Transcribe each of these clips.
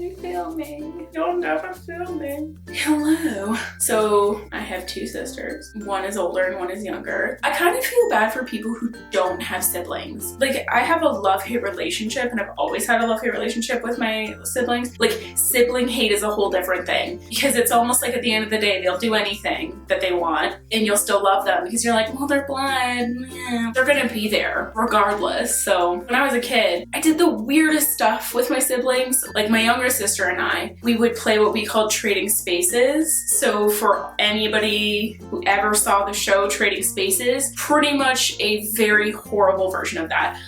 you feel me? You'll never feel me. Hello. So I have two sisters. One is older and one is younger. I kind of feel bad for people who don't have siblings. Like, I have a love-hate relationship, and I've always had a love-hate relationship with my siblings. Like, sibling hate is a whole different thing, because it's almost like at the end of the day, they'll do anything that they want and you'll still love them because you're like, well, they're blood. Yeah. They're gonna be there regardless. So when I was a kid, I did the weirdest stuff with my siblings. Like, my younger sister and I, we would play what we called trading spaces. So for anybody who ever saw the show Trading Spaces, pretty much a very horrible version of that.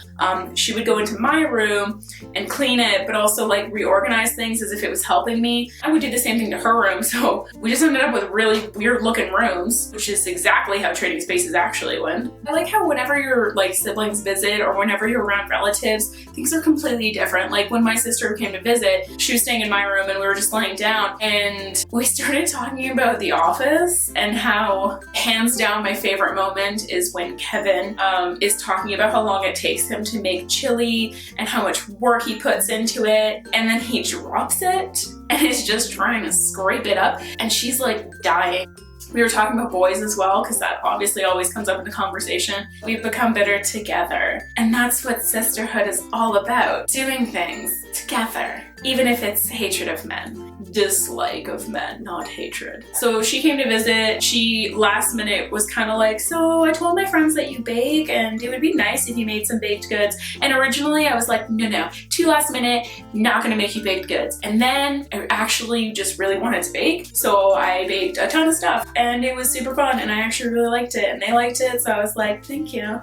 She would go into my room and clean it, but also like reorganize things as if it was helping me. I would do the same thing to her room, so we just ended up with really weird looking rooms, which is exactly how Trading Spaces actually went. I like how whenever your like siblings visit or whenever you're around relatives, things are completely different. Like when my sister came to visit, she was staying in my room and we were just laying down and we started talking about The Office and how hands down my favorite moment is when Kevin is talking about how long it takes him to make chili and how much work he puts into it, and then he drops it and is just trying to scrape it up and she's like dying. We were talking about boys as well, because that obviously always comes up in the conversation. We've become bitter together, and that's what sisterhood is all about. Doing things together, even if it's hatred of men. Dislike of men, not hatred. So she came to visit. She last minute was kind of like, so I told my friends that you bake and it would be nice if you made some baked goods. And originally I was like, no, too last minute, not gonna make you baked goods. And then I actually just really wanted to bake. So I baked a ton of stuff and it was super fun and I actually really liked it and they liked it. So I was like, thank you,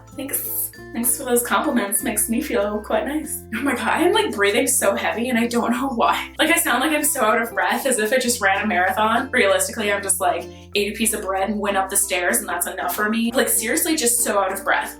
Thanks for those compliments. Makes me feel quite nice. Oh my god, I'm like breathing so heavy and I don't know why. Like, I sound like I'm so out of breath as if I just ran a marathon. Realistically, I'm just like ate a piece of bread and went up the stairs and that's enough for me. Like, seriously, just so out of breath.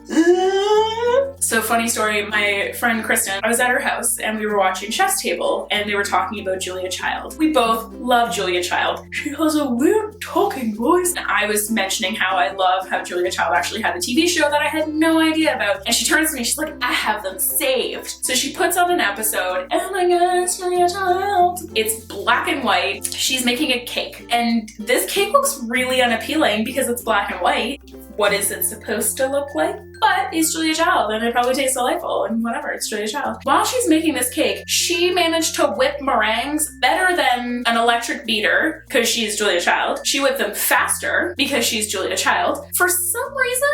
So funny story, my friend Kristen, I was at her house and we were watching Chef's Table and they were talking about Julia Child. We both love Julia Child. She has a weird talking voice. And I was mentioning how I love how Julia Child actually had a TV show that I had no idea about. And she turns to me, she's like, I have them saved. So she puts on an episode, oh my god, it's Julia Child. It's black and white. She's making a cake. And this cake looks really unappealing because it's black and white. What is it supposed to look like? But it's Julia Child and it probably tastes delightful and whatever, it's Julia Child. While she's making this cake, she managed to whip meringues better than an electric beater because she's Julia Child. She whipped them faster because she's Julia Child. For some reason,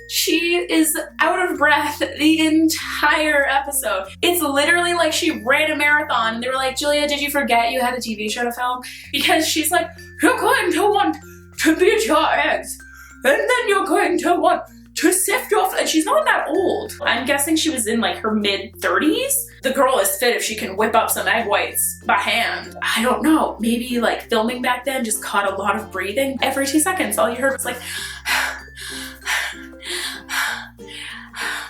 she is out of breath the entire episode. It's literally like she ran a marathon and they were like, Julia, did you forget you had a TV show to film? Because she's like, you're going to want to beat your eggs and then you're going to want to sift off, and she's not that old. I'm guessing she was in like her mid-30s. The girl is fit if she can whip up some egg whites by hand. I don't know, maybe like filming back then just caught a lot of breathing. Every 2 seconds, all you heard was like,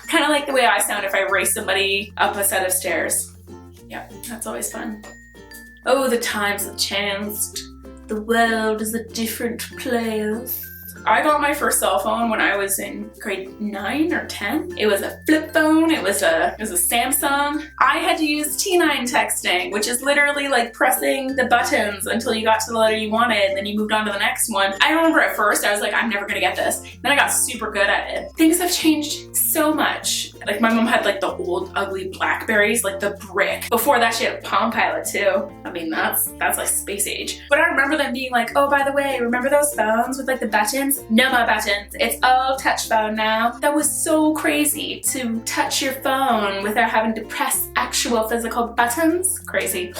kind of like the way I sound if I race somebody up a set of stairs. Yeah, that's always fun. Oh, the times have changed. The world is a different place. I got my first cell phone when I was in grade 9 or 10. It was a flip phone. It was a Samsung. I had to use T9 texting, which is literally like pressing the buttons until you got to the letter you wanted and then you moved on to the next one. I remember at first I was like, I'm never gonna get this. Then I got super good at it. Things have changed so much. Like, my mom had like the old ugly Blackberries, like the brick. Before that she had a Palm Pilot too. I mean, that's like space age. But I remember them being like, oh, by the way, remember those phones with like the buttons? No more buttons. It's all touch phone now. That was so crazy to touch your phone without having to press actual physical buttons. Crazy.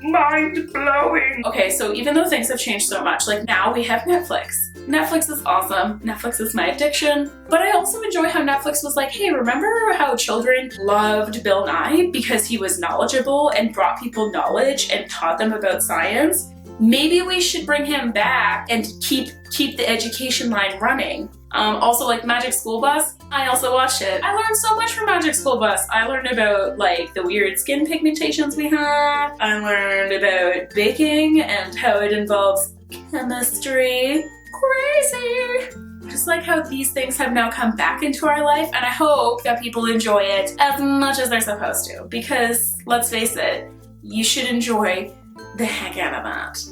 Mind blowing. Okay, so even though things have changed so much, like now we have Netflix. Netflix is awesome. Netflix is my addiction. But I also enjoy how Netflix was like, hey, remember how children loved Bill Nye because he was knowledgeable and brought people knowledge and taught them about science? Maybe we should bring him back and keep the education line running. Also, like Magic School Bus, I also watched it. I learned so much from Magic School Bus. I learned about like the weird skin pigmentations we have. I learned about baking and how it involves chemistry. Crazy! Just like how these things have now come back into our life, and I hope that people enjoy it as much as they're supposed to. Because, let's face it, you should enjoy the heck out of that.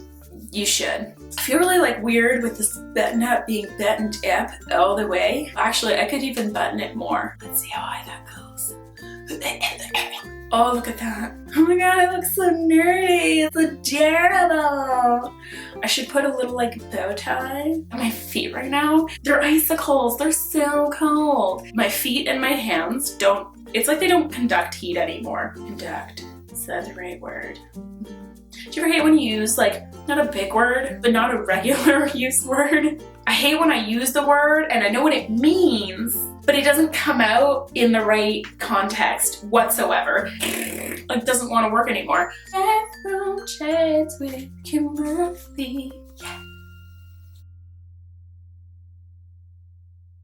You should. I feel really like weird with this button up being buttoned up all the way. Actually, I could even button it more. Let's see how high that goes. Oh, look at that. Oh my god, it looks so nerdy. It's adorable. I should put a little like bow tie on my feet right now. They're icicles. They're so cold. My feet and my hands don't, it's like they don't conduct heat anymore. Conduct. Is that the right word? Do you ever hate when you use like, not a big word, but not a regular use word? I hate when I use the word and I know what it means, but it doesn't come out in the right context whatsoever. Like, doesn't want to work anymore. Bathroom chats with Kimberly.